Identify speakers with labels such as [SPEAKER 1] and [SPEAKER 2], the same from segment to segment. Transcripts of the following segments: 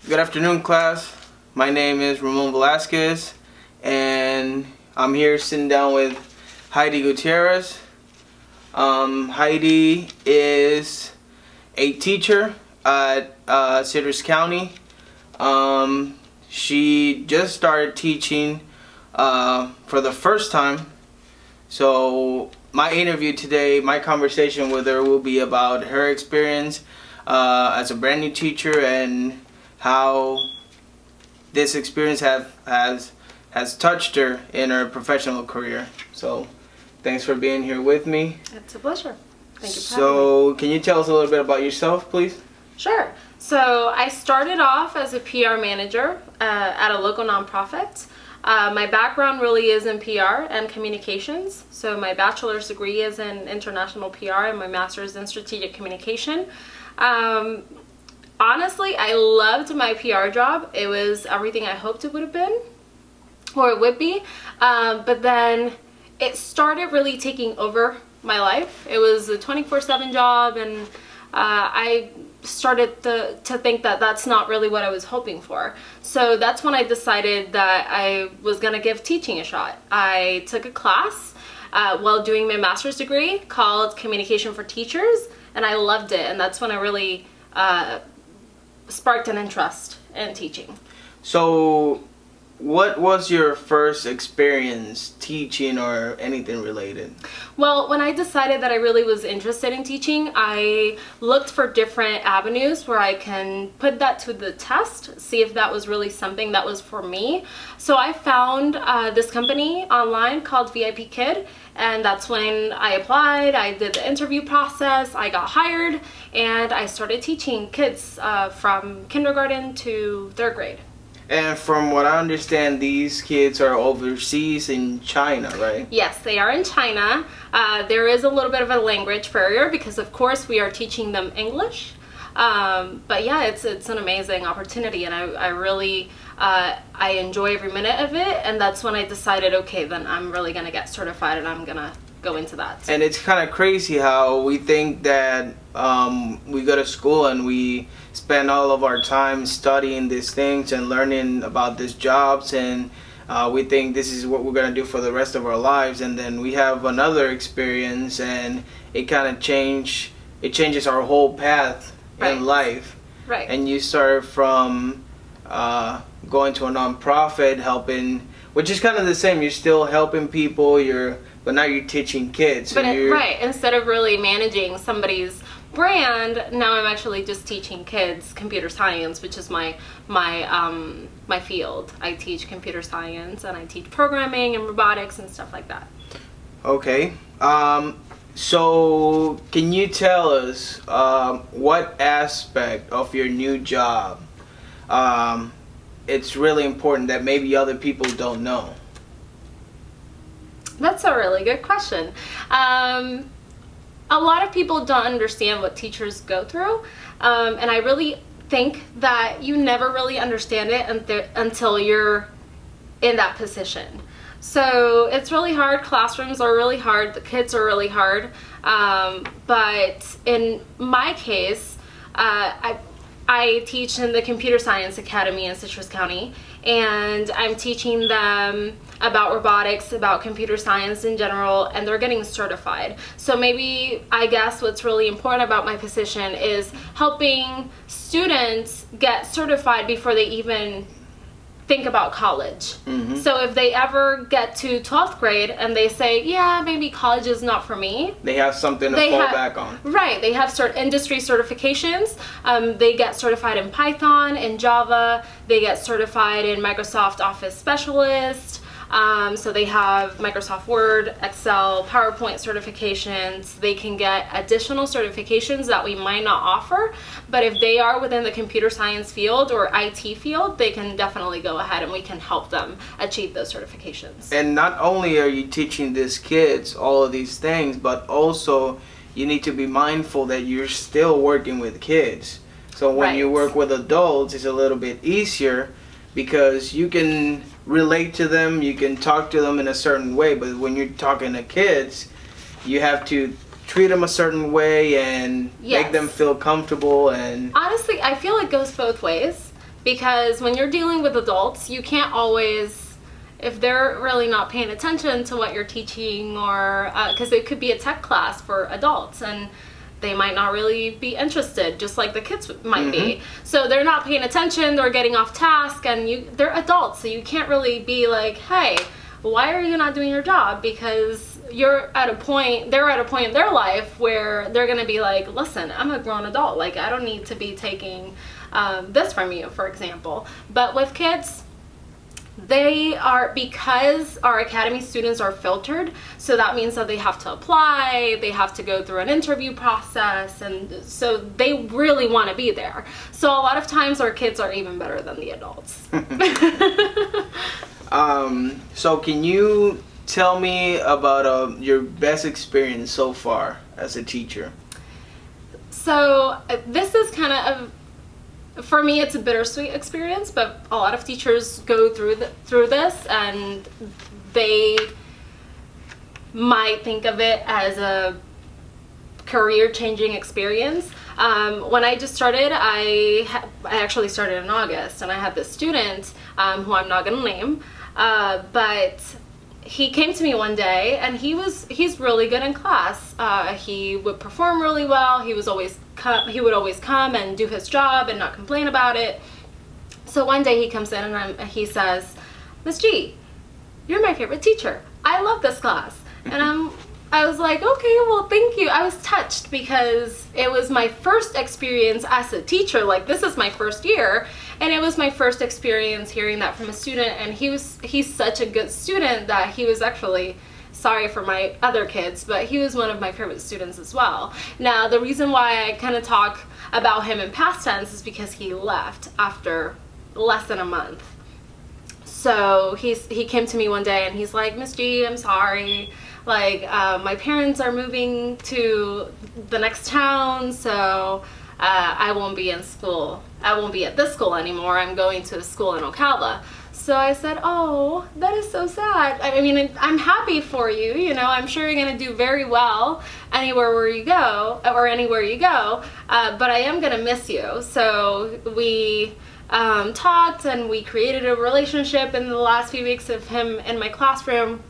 [SPEAKER 1] Good afternoon, class. My name is Ramon Velazquez, and I'm here sitting down with Heidi Gutierrez. Heidi is a teacher at Citrus County. She just started teaching for the first time. So my interview today, my conversation with her will be about her experience as a brand new teacher and how this experience has touched her in her professional career. So thanks for being here with me.
[SPEAKER 2] It's a pleasure. Thank you for having me.
[SPEAKER 1] So can you tell us a little bit about yourself, please?
[SPEAKER 2] Sure. So I started off as a PR manager at a local nonprofit. My background really is in PR and communications. So my bachelor's degree is in international PR and my master's in strategic communication. Honestly, I loved my PR job. It was everything I hoped it would have been, or it would be. But then it started really taking over my life. It was a 24/7 job, and I started to think that that's not really what I was hoping for. So that's when I decided that I was going to give teaching a shot. I took a class while doing my master's degree called Communication for Teachers, and I loved it. And that's when I really sparked an interest in teaching.
[SPEAKER 1] So what was your first experience teaching or anything related?
[SPEAKER 2] Well, when I decided that I really was interested in teaching, I looked for different avenues where I can put that to the test, see if that was really something that was for me. So I found this company online called VIP Kid, and that's when I applied. I did the interview process, I got hired, and I started teaching kids from kindergarten to 3rd grade.
[SPEAKER 1] And from what I understand, these kids are overseas in China, right?
[SPEAKER 2] Yes, they are in China. There is a little bit of a language barrier because, of course, we are teaching them English. But yeah, it's an amazing opportunity, and I really I enjoy every minute of it. And that's when I decided, okay, then I'm really gonna get certified, and I'm gonna go into that.
[SPEAKER 1] And it's kind of crazy how we think that we go to school and we spend all of our time studying these things and learning about these jobs, and we think this is what we're going to do for the rest of our lives, and then we have another experience and it kind of changes our whole path in life.
[SPEAKER 2] Right.
[SPEAKER 1] And you start from going to a nonprofit, helping, which is kind of the same. You're still helping people, but now you're teaching kids.
[SPEAKER 2] But right, instead of really managing somebody's brand, now I'm actually just teaching kids computer science, which is my field. I teach computer science, and I teach programming and robotics and stuff like that.
[SPEAKER 1] Okay. So can you tell us what aspect of your new job it's really important that maybe other people don't know?
[SPEAKER 2] That's a really good question. A lot of people don't understand what teachers go through, and I really think that you never really understand it until you're in that position. So it's really hard. Classrooms are really hard. The kids are really hard. But in my case, I teach in the Computer Science Academy in Citrus County, and I'm teaching them about robotics, about computer science in general, and they're getting certified. So maybe, I guess what's really important about my position is helping students get certified before they even think about college. Mm-hmm. So if they ever get to 12th grade and they say, yeah, maybe college is not for me,
[SPEAKER 1] they have something to fall back on.
[SPEAKER 2] Right, they have industry certifications. They get certified in Python, in Java, they get certified in Microsoft Office Specialist. So they have Microsoft Word, Excel, PowerPoint certifications. They can get additional certifications that we might not offer, but if they are within the computer science field or IT field, they can definitely go ahead and we can help them achieve those certifications.
[SPEAKER 1] And not only are you teaching these kids all of these things, but also you need to be mindful that you're still working with kids. So when you work with adults, it's a little bit easier because you can relate to them, you can talk to them in a certain way, but when you're talking to kids, you have to treat them a certain way and make them feel comfortable. And
[SPEAKER 2] honestly, I feel it goes both ways. because when you're dealing with adults, you can't always, if they're really not paying attention to what you're teaching, or because it could be a tech class for adults and they might not really be interested, just like the kids might be. So they're not paying attention, they're getting off task, and they're adults, so you can't really be like, hey, why are you not doing your job? Because they're at a point in their life where they're gonna be like, listen, I'm a grown adult, like I don't need to be taking this from you, for example. But with kids, they are, because our academy students are filtered, so that means that they have to apply, they have to go through an interview process, and so they really want to be there. So a lot of times our kids are even better than the adults.
[SPEAKER 1] So can you tell me about your best experience so far as a teacher?
[SPEAKER 2] So this is kind of, for me, it's a bittersweet experience, but a lot of teachers go through this, and they might think of it as a career-changing experience. When I just started, I actually started in August, and I had this student who I'm not going to name, but he came to me one day, and he's really good in class. He would perform really well. He would always come and do his job and not complain about it. So one day he comes in and he says, "Miss G, you're my favorite teacher. I love this class." And I was like, okay, well, thank you. I was touched because it was my first experience as a teacher. Like, this is my first year, and it was my first experience hearing that from a student. And he's such a good student that he was actually, sorry for my other kids, but he was one of my favorite students as well. Now, the reason why I kind of talk about him in past tense is because he left after less than a month. So he came to me one day and he's like, "Miss G, I'm sorry. Like, my parents are moving to the next town, so I won't be in school. I won't be at this school anymore. I'm going to a school in Ocala." So I said, "Oh, that is so sad. I mean, I'm happy for you. You know, I'm sure you're going to do very well anywhere you go, but I am going to miss you." So we talked, and we created a relationship in the last few weeks of him in my classroom.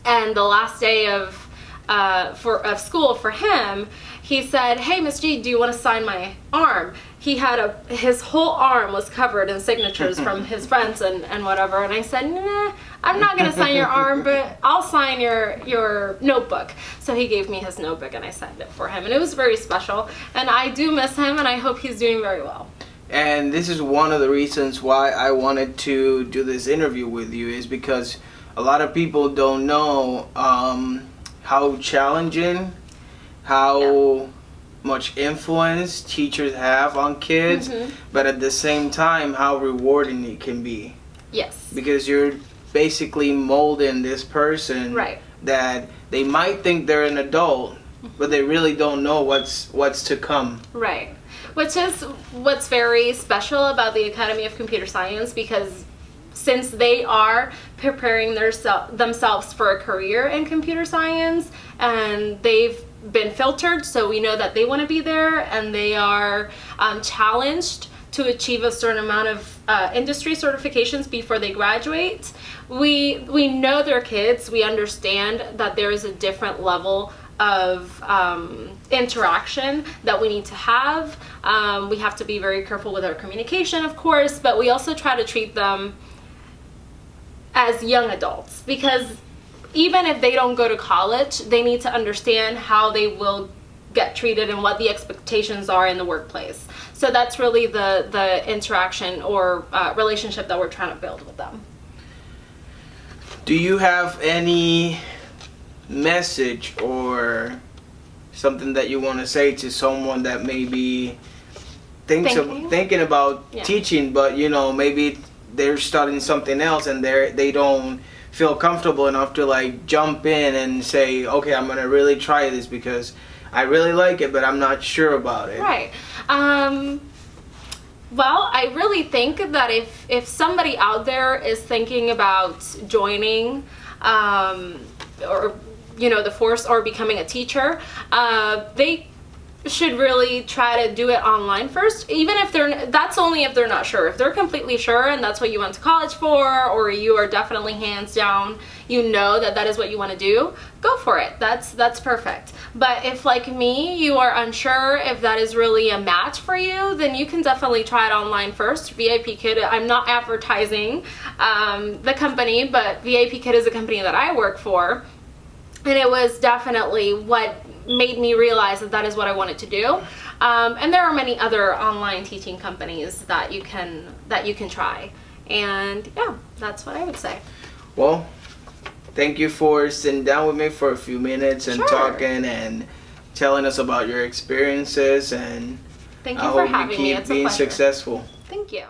[SPEAKER 2] And the last day of school for him, he said, "Hey, Miss G, do you want to sign my arm?" He had his whole arm was covered in signatures from his friends and whatever. And I said, "Nah, I'm not going to sign your arm, but I'll sign your notebook." So he gave me his notebook, and I signed it for him. And it was very special. And I do miss him, and I hope he's doing very well.
[SPEAKER 1] And this is one of the reasons why I wanted to do this interview with you, is because a lot of people don't know how challenging, how much influence teachers have on kids, but at the same time, how rewarding it can be.
[SPEAKER 2] Yes.
[SPEAKER 1] Because you're basically molding this person,
[SPEAKER 2] right,
[SPEAKER 1] that they might think they're an adult, but they really don't know what's to come.
[SPEAKER 2] Right. Which is what's very special about the Academy of Computer Science, because since they are preparing themselves for a career in computer science, and they've been filtered, so we know that they want to be there, and they are challenged to achieve a certain amount of industry certifications before they graduate. We know their kids. We understand that there is a different level of interaction that we need to have. We have to be very careful with our communication, of course, but we also try to treat them as young adults, because even if they don't go to college, they need to understand how they will get treated and what the expectations are in the workplace. So that's really the interaction or relationship that we're trying to build with them.
[SPEAKER 1] Do you have any message or something that you want to say to someone that maybe thinking about teaching, but maybe they're studying something else and they don't feel comfortable enough to like jump in and say, okay, I'm gonna really try this because I really like it, but I'm not sure about it.
[SPEAKER 2] Right. Well, I really think that if somebody out there is thinking about joining or the force or becoming a teacher, they should really try to do it online first, even if that's only if they're not sure. If they're completely sure and that's what you went to college for, or you are definitely hands down, you know that is what you want to do, go for it. That's perfect. But if, like me, you are unsure if that is really a match for you, then you can definitely try it online first. VIP Kid, I'm not advertising the company, but VIP Kid is a company that I work for, and it was definitely what made me realize that is what I wanted to do. And there are many other online teaching companies that you can try. And yeah, that's what I would say.
[SPEAKER 1] Well, thank you for sitting down with me for a few minutes and talking and telling us about your experiences. And
[SPEAKER 2] thank you for having me.
[SPEAKER 1] I hope you keep being successful.
[SPEAKER 2] Thank you.